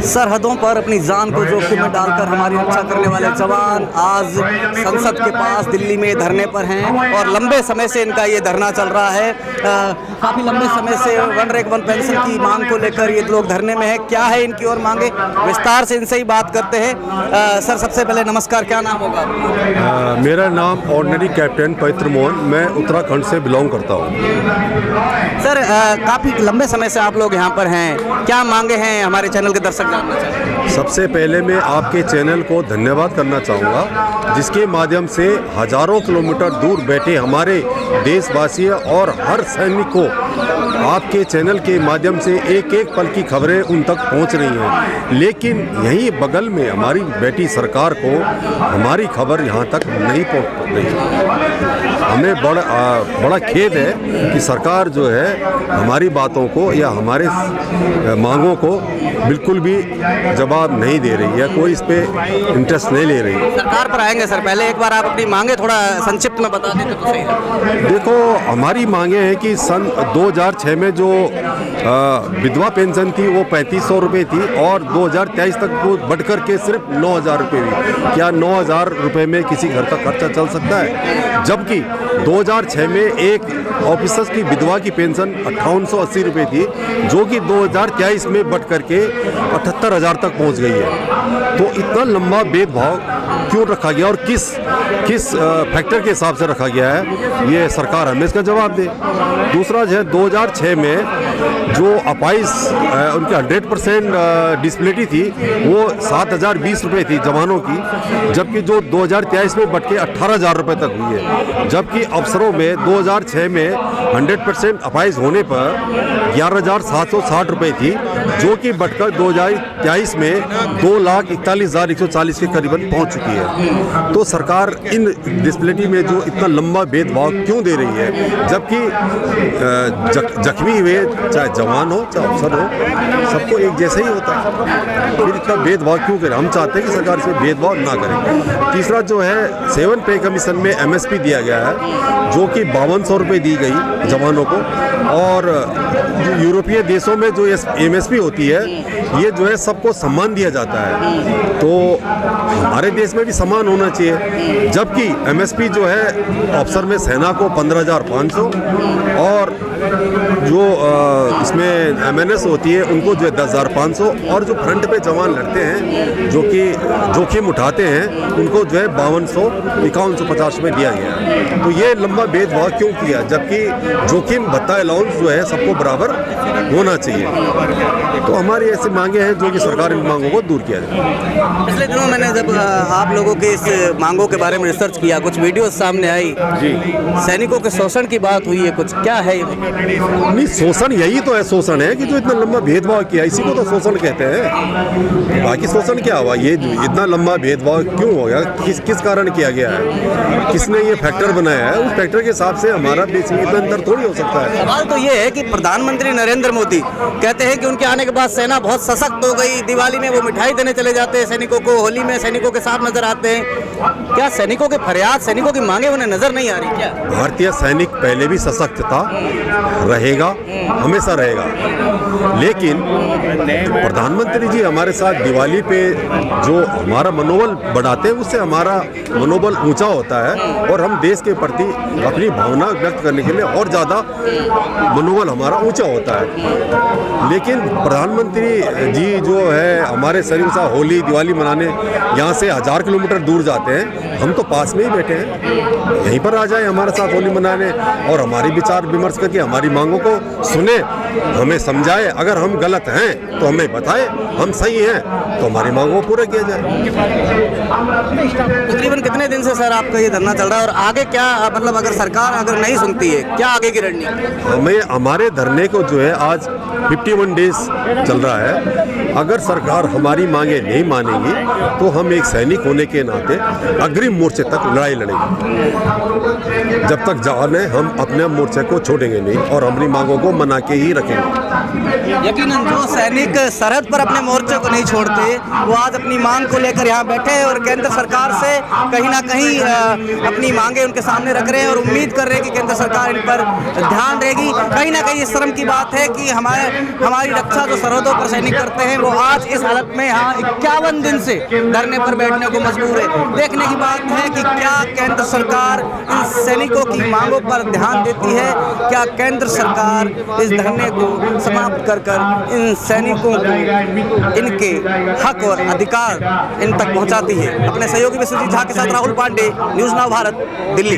सरहदों पर अपनी जान को जोखिम में डालकर हमारी रक्षा करने वाले जवान आज संसद के पास दिल्ली में धरने पर हैं और लंबे समय से इनका ये धरना चल रहा है। काफ़ी लंबे समय से वन रैंक वन पेंशन की मांग को लेकर ये लोग धरने में है। क्या है इनकी और मांगे, विस्तार से इनसे ही बात करते हैं। सर, सबसे पहले नमस्कार, क्या नाम होगा? मेरा नाम ऑर्डिनरी कैप्टन पवित्र मोहन, मैं उत्तराखंड से बिलोंग करता हूँ। सर, काफ़ी लंबे समय से आप लोग यहाँ पर हैं, क्या मांगे हैं हमारे चैनल के दर्शक जानना चाहते हैं? सबसे पहले मैं आपके चैनल को धन्यवाद करना चाहूँगा, जिसके माध्यम से हजारों किलोमीटर दूर बैठे हमारे देशवासी और हर सैनिक को आपके चैनल के माध्यम से एक एक पल की खबरें उन तक पहुंच रही हैं। लेकिन यहीं बगल में हमारी बेटी सरकार को हमारी खबर यहां तक नहीं पहुंच रही। हमें बड़ा खेद है कि सरकार जो है हमारी बातों को या हमारे मांगों को बिल्कुल भी जवाब नहीं दे रही है, कोई इस पे इंटरेस्ट नहीं ले रही है। सरकार पर आएंगे सर, पहले एक बार आप अपनी मांगे थोड़ा संक्षिप्त में बता देते तो सही है। देखो, हमारी मांगे हैं कि सन 2006 में जो विधवा पेंशन थी वो 3500 रुपये थी और 2023 तक वो बढ़ कर के सिर्फ 9000 रुपये हुई। क्या 9000 रुपये में किसी घर का खर्चा चल सकता है? जबकि 2006 में एक ऑफिसर्स की विधवा की पेंशन 5880 रुपये थी, जो कि 2023 में बढ़ करके 78000 तक पहुंच गई है। तो इतना लंबा भेदभाव क्यों रखा गया और किस फैक्टर के हिसाब से रखा गया है, ये सरकार हमें इसका जवाब दे। दूसरा जो है 2006 में जो अपाइज उनकी 100% डिसेबिलिटी थी वो 7020 रुपये थी जवानों की, जबकि जो 2023 में बढ़ के 18000 रुपये तक हुई है। जबकि अफसरों में 2006 में 100% अपाइज होने पर 11760 रुपये थी, जो कि बढ़कर 2023 में 2,41,140 के करीबन पहुंच चुकी है। तो सरकार इन डिसेबिलिटी में जो इतना लंबा भेदभाव क्यों दे रही है, जबकि जख्मी हुए चाहे जवान हो चाहे अफसर हो सबको एक जैसा ही होता है, फिर इतना भेदभाव क्यों करें? हम चाहते हैं कि सरकार इसमें भेदभाव ना करे। तीसरा जो है 7 पे कमीशन में MSP दिया गया है, जो कि 5200 रुपये दी गई जवानों को, और यूरोपीय देशों में जो MSP होती है ये जो है सबको सम्मान दिया जाता है। तो हमारे देश में भी सम्मान होना चाहिए। जबकि MSP जो है अफसर में सेना को 15,500 और जो इसमें MNS होती है उनको जो है 10,500 और जो फ्रंट पे जवान लड़ते हैं जो कि जोखिम उठाते हैं उनको जो है 5250 रुपये दिया गया है। तो ये लंबा भेदभाव क्यों किया, जबकि जोखिम भत्ता अलाउंस जो है सबको बराबर होना चाहिए। तो हमारी ऐसी मांगे हैं जो कि सरकार इन मांगों को दूर किया जाए। पिछले दिनों मैंने जब आप लोगों के इस मांगों के बारे में रिसर्च किया, कुछ वीडियो सामने आई जी, सैनिकों के शोषण की बात हुई है, कुछ क्या है? नहीं, शोषण यही तो है, शोषण है कि जो इतना लंबा भेदभाव किया, इसी को तो शोषण कहते हैं। बाकी शोषण क्या हुआ? ये इतना लंबा भेदभाव क्यों हो गया, किस कारण किया गया है, किसने ये फैक्टर बनाया है? उस फैक्टर के हिसाब से हमारा देश में इतना अंतर थोड़ी हो सकता है। सवाल तो ये है कि प्रधानमंत्री नरेंद्र मोदी कहते हैं कि उनके आने के बाद सेना बहुत सशक्त हो गई, दिवाली में वो मिठाई देने चले जाते हैं सैनिकों को, होली में सैनिकों के साथ नजर आते हैं। क्या सैनिकों के फरियाद, सैनिकों की मांगे उन्हें नजर नहीं आ रही क्या? भारतीय सैनिक पहले भी सशक्त था, रहेगा, हमेशा रहेगा। लेकिन प्रधानमंत्री जी हमारे साथ दिवाली पे जो हमारा मनोबल बढ़ाते हैं, उससे हमारा मनोबल ऊंचा होता है और हम देश के प्रति अपनी भावना व्यक्त करने के लिए और ज़्यादा मनोबल हमारा ऊंचा होता है। लेकिन प्रधानमंत्री जी जो है हमारे सैनिकों के साथ होली दिवाली मनाने यहाँ से 1000 किलोमीटर दूर जाते हैं, हम तो पास में ही बैठे हैं, यहीं पर आ जाए हमारे साथ होली मनाने और हमारी विचार विमर्श करके हमारी मांगों को सुने, हमें समझाए। अगर हम गलत हैं तो हमें बताए, हम सही हैं तो हमारी मांगों को पूरा किया जाए। तकरीबन कितने दिन से सर आपका ये धरना चल रहा है और आगे क्या, मतलब अगर सरकार अगर नहीं सुनती है, क्या आगे की रणनीति? हमें हमारे धरने को जो है आज 51 डेज चल रहा है। अगर सरकार हमारी मांगे नहीं मानेगी तो हम एक सैनिक होने के नाते अग्रिम मोर्चे तक लड़ाई लड़ेंगे। जब तक जान है हम अपने मोर्चे को छोड़ेंगे नहीं और अपनी मांगों को मना के ही रखेंगे। यकीनन जो सैनिक सरहद पर अपने मोर्चे को नहीं छोड़ते वो आज अपनी मांग को लेकर यहाँ बैठे हैं और केंद्र सरकार से कहीं ना कहीं अपनी मांगे उनके सामने रख रहे हैं और उम्मीद कर रहे हैं कि केंद्र सरकार इन पर ध्यान देगी। कहीं ना कहीं इस शर्म की बात है कि हमारी रक्षा जो सरहदों पर सैनिक करते हैं वो आज इस हालत में यहाँ 51 दिन से धरने पर बैठने को मजबूर है। देखने की बात है कि क्या केंद्र सरकार इन सैनिकों की मांगों पर ध्यान देती है, क्या केंद्र सरकार इस धरने को समाप्त कर इन सैनिकों को इनके हक और अधिकार इन तक पहुंचाती है। अपने सहयोगी विश्वजीत झा के साथ राहुल पांडे, न्यूज़ नाउ भारत, दिल्ली।